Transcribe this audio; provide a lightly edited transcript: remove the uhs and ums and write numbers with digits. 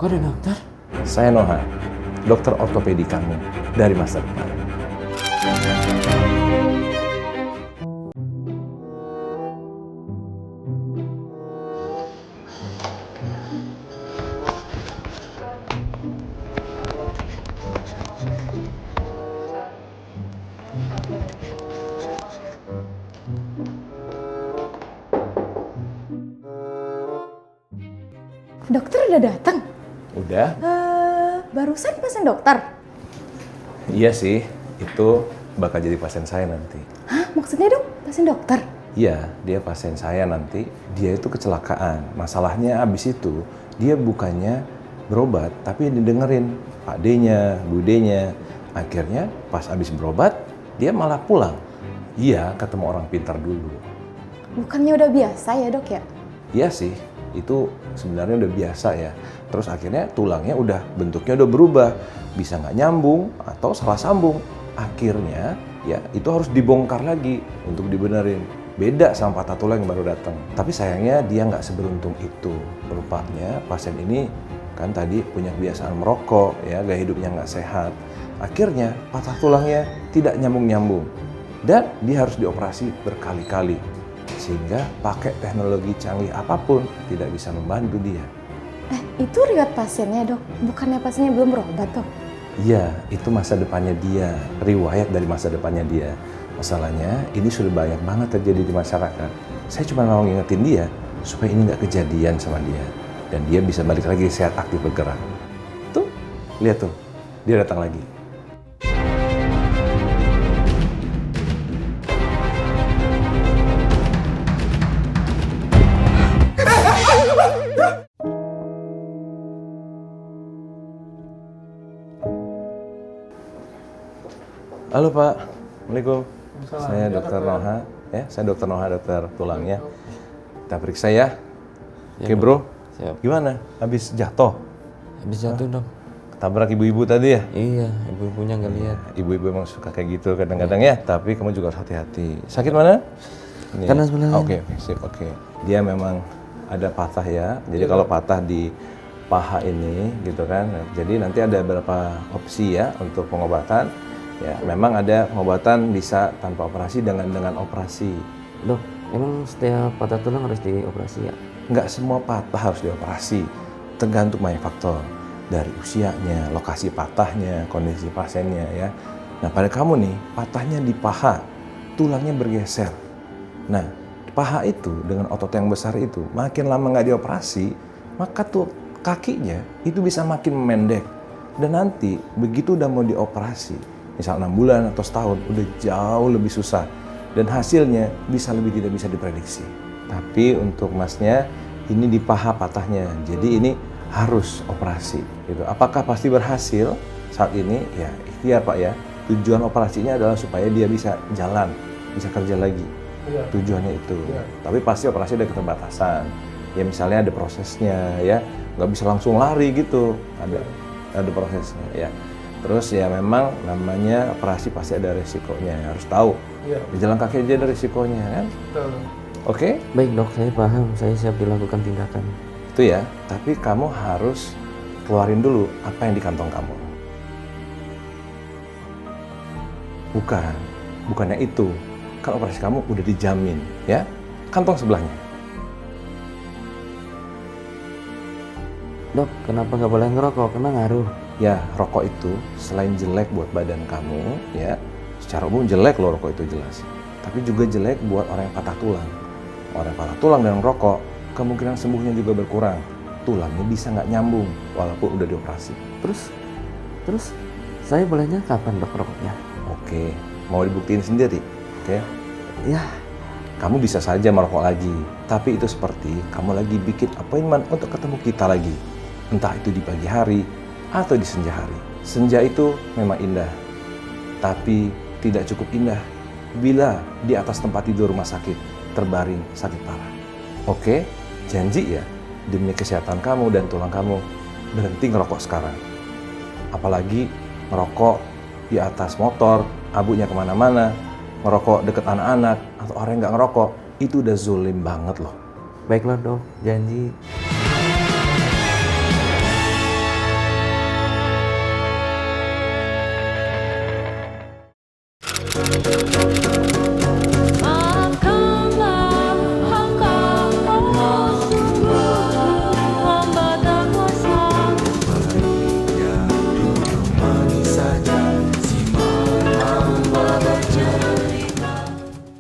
Kok ada dokter? Saya Noha, dokter ortopedi kamu dari masa depan. Dokter udah datang? Udah? Barusan pasien dokter? Iya sih, itu bakal jadi pasien saya nanti. Hah? Maksudnya dong pasien dokter? Iya, dia pasien saya nanti. Dia itu kecelakaan. Masalahnya abis itu, dia bukannya berobat, tapi didengerin Pak D-nya, Bu D-nya. Akhirnya pas abis berobat, dia malah pulang. Iya, ketemu orang pintar dulu. Bukannya udah biasa ya dok ya? Iya sih, itu sebenarnya udah biasa ya. Terus akhirnya tulangnya udah bentuknya udah berubah, bisa nggak nyambung atau salah sambung. Akhirnya ya itu harus dibongkar lagi untuk dibenerin. Beda sama patah tulang yang baru datang. Tapi sayangnya dia nggak seberuntung itu. Rupanya pasien ini kan tadi punya kebiasaan merokok, ya gaya hidupnya nggak sehat. Akhirnya patah tulangnya tidak nyambung-nyambung dan dia harus dioperasi berkali-kali. Sehingga pakai teknologi canggih apapun tidak bisa membantu dia. Itu riwayat pasiennya dok? Bukannya pasiennya belum berobat dok? Iya, itu masa depannya dia, riwayat dari masa depannya dia. Masalahnya ini sudah banyak banget terjadi di masyarakat. Saya cuma mau ngingetin dia supaya ini nggak kejadian sama dia. Dan dia bisa balik lagi sehat, aktif, bergerak. Tuh, lihat tuh, dia datang lagi. Halo Pak, Assalamualaikum. Saya Dokter Noha, ya. Saya Dokter Noha, dokter tulangnya. Kita periksa ya. Oke bro, Siap. gimana? Habis jatuh? Habis jatuh dok. Ketabrak ibu-ibu tadi ya? Iya, ibu-ibunya nggak lihat. Ibu-ibu emang suka kayak gitu kadang-kadang ya. Tapi kamu juga harus hati-hati. Sakit mana? Ini. Kanan sebelah. Oke, sip, oke. Dia memang ada patah ya. Jadi kalau patah di paha ini gitu kan. Jadi nanti ada beberapa opsi ya untuk pengobatan. Ya, memang ada pengobatan bisa tanpa operasi dengan operasi. Dok, emang setiap patah tulang harus dioperasi ya? Nggak semua patah harus dioperasi, tergantung banyak faktor. Dari usianya, lokasi patahnya, kondisi pasiennya ya. Nah pada kamu nih, patahnya di paha, tulangnya bergeser. Nah, paha itu dengan otot yang besar itu, makin lama nggak dioperasi, maka tuh kakinya itu bisa makin memendek. Dan nanti begitu udah mau dioperasi, misal 6 bulan atau setahun, udah jauh lebih susah. Dan hasilnya bisa lebih tidak bisa diprediksi. Tapi untuk masnya, ini di paha patahnya. Jadi ini harus operasi. Gitu. Apakah pasti berhasil saat ini? Ya ikhtiar Pak ya. Tujuan operasinya adalah supaya dia bisa jalan, bisa kerja lagi. Ya. Tujuannya itu. Ya. Tapi pasti operasi ada keterbatasan. Ya misalnya ada prosesnya ya. Nggak bisa langsung lari gitu. Ada prosesnya ya. Terus ya memang namanya operasi pasti ada resikonya, harus tahu. Iya. Di jalan kaki aja ada resikonya kan. Oke? Baik dok, saya paham. Saya siap dilakukan tindakan. Itu ya, tapi kamu harus keluarin dulu apa yang di kantong kamu. Bukannya itu. Kan operasi kamu udah dijamin ya. Kantong sebelahnya. Dok, kenapa nggak boleh ngerokok? Karena ngaruh. Ya, rokok itu selain jelek buat badan kamu, ya, secara umum jelek loh rokok itu jelas. Tapi juga jelek buat orang yang patah tulang. Orang yang patah tulang dan merokok, kemungkinan sembuhnya juga berkurang. Tulangnya bisa nggak nyambung, walaupun udah dioperasi. Terus, saya bolehnya kapan dok rokoknya? Oke, mau dibuktiin sendiri, oke? Ya, Kamu bisa saja merokok lagi, tapi itu seperti kamu lagi bikin appointment untuk ketemu kita lagi. Entah itu di pagi hari, atau di senja hari. Senja itu memang indah, tapi tidak cukup indah bila di atas tempat tidur rumah sakit terbaring sakit parah. Oke, janji ya, demi kesehatan kamu dan tulang kamu, berhenti ngerokok sekarang. Apalagi ngerokok di atas motor, abunya kemana-mana, ngerokok deket anak-anak, atau orang yang nggak ngerokok, itu udah zolim banget loh. baiklah dok, janji. Pak.